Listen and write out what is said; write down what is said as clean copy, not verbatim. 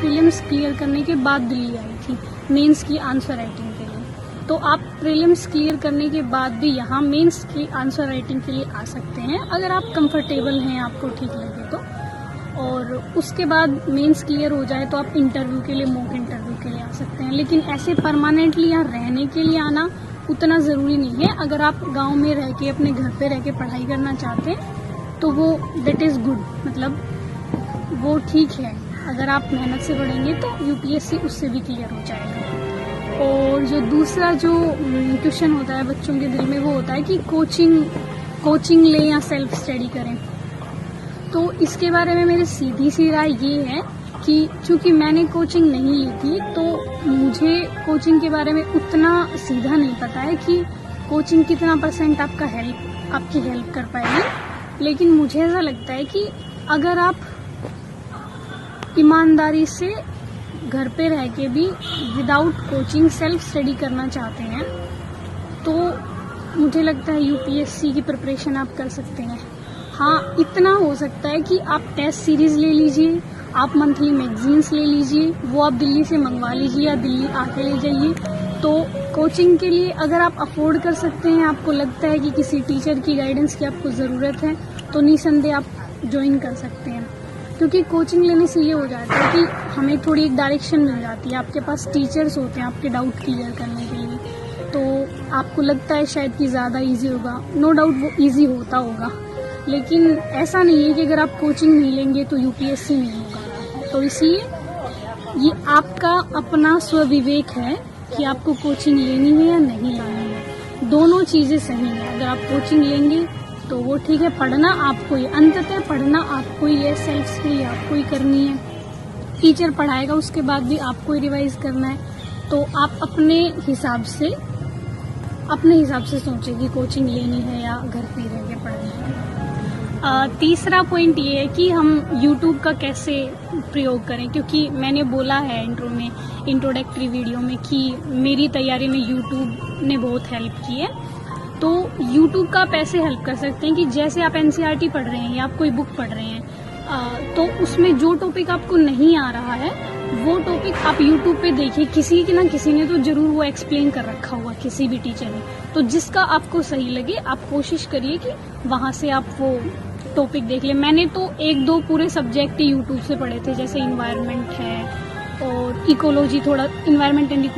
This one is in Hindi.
प्रीलिम्स क्लियर करने के बाद दिल्ली आई थी मेंस की आंसर राइटिंग के लिए। तो आप प्रीलिम्स क्लियर करने के बाद भी यहाँ मेंस की आंसर राइटिंग के लिए आ सकते हैं अगर आप कंफर्टेबल हैं, आपको ठीक लगे तो। और उसके बाद मेंस क्लियर हो जाए तो आप इंटरव्यू के लिए, मॉक इंटरव्यू के लिए आ सकते हैं। लेकिन ऐसे परमानेंटली यहाँ रहने के लिए आना उतना ज़रूरी नहीं है। अगर आप गांव में रह के, अपने घर पे रह के पढ़ाई करना चाहते हैं तो वो दैट इज़ गुड, मतलब वो ठीक है। अगर आप मेहनत से पढ़ेंगे तो यूपीएससी उससे भी क्लियर हो जाएगा। और जो दूसरा जो क्वेश्चन होता है बच्चों के दिल में, वो होता है कि कोचिंग लें या सेल्फ स्टडी करें। तो इसके बारे में मेरी सीधी सी राय ये है कि चूँकि मैंने कोचिंग नहीं ली थी तो मुझे कोचिंग के बारे में उतना सीधा नहीं पता है कि कोचिंग कितना % आपकी हेल्प कर पाएगी। लेकिन मुझे ऐसा लगता है कि अगर आप ईमानदारी से घर पे रह के भी विदाउट कोचिंग सेल्फ स्टडी करना चाहते हैं तो मुझे लगता है यूपीएससी की प्रिपरेशन आप कर सकते हैं। हाँ, इतना हो सकता है कि आप टेस्ट सीरीज ले लीजिए, आप मंथली मैगजीन्स ले लीजिए, वो आप दिल्ली से मंगवा लीजिए या दिल्ली आके ले जाइए। तो कोचिंग के लिए अगर आप अफोर्ड कर सकते हैं, आपको लगता है कि किसी टीचर की गाइडेंस की आपको ज़रूरत है, तो निसंदेह आप ज्वाइन कर सकते हैं। क्योंकि कोचिंग लेने से ये हो जाता है कि हमें थोड़ी एक डायरेक्शन मिल जाती है, आपके पास टीचर्स होते हैं आपके डाउट क्लियर करने के लिए। तो आपको लगता है शायद कि ज़्यादा इजी होगा, नो डाउट वो इजी होता होगा, लेकिन ऐसा नहीं है कि अगर आप कोचिंग नहीं लेंगे तो यूपीएससी नहीं होगा। तो इसलिए ये आपका अपना स्वविवेक है कि आपको कोचिंग लेनी है या नहीं लेनी है। दोनों चीज़ें सही हैं। अगर आप कोचिंग लेंगे तो वो ठीक है, पढ़ना आपको ही, अंततः पढ़ना आपको ही है, सेल्फ स्टडी आपको ही करनी है। टीचर पढ़ाएगा उसके बाद भी आपको ही रिवाइज करना है। तो आप अपने हिसाब से सोचें कि कोचिंग लेनी है या घर पे रह के पढ़ना है। तीसरा पॉइंट ये है कि हम YouTube का कैसे प्रयोग करें, क्योंकि मैंने बोला है इंट्रोडक्टरी वीडियो में कि मेरी तैयारी में YouTube ने बहुत हेल्प की है। तो YouTube का आप ऐसे हेल्प कर सकते हैं कि जैसे आप एनसीईआरटी पढ़ रहे हैं या आप कोई बुक पढ़ रहे हैं, तो उसमें जो टॉपिक आपको नहीं आ रहा है वो टॉपिक आप YouTube पे देखिए। किसी ने तो जरूर वो एक्सप्लेन कर रखा हुआ, किसी भी टीचर ने। तो जिसका आपको सही लगे आप कोशिश करिए कि वहाँ से आप वो टॉपिक देख लें। मैंने तो 1-2 पूरे सब्जेक्ट YouTube से पढ़े थे, जैसे इन्वायरमेंट है और इकोलॉजी, थोड़ा इन्वायरमेंट एंड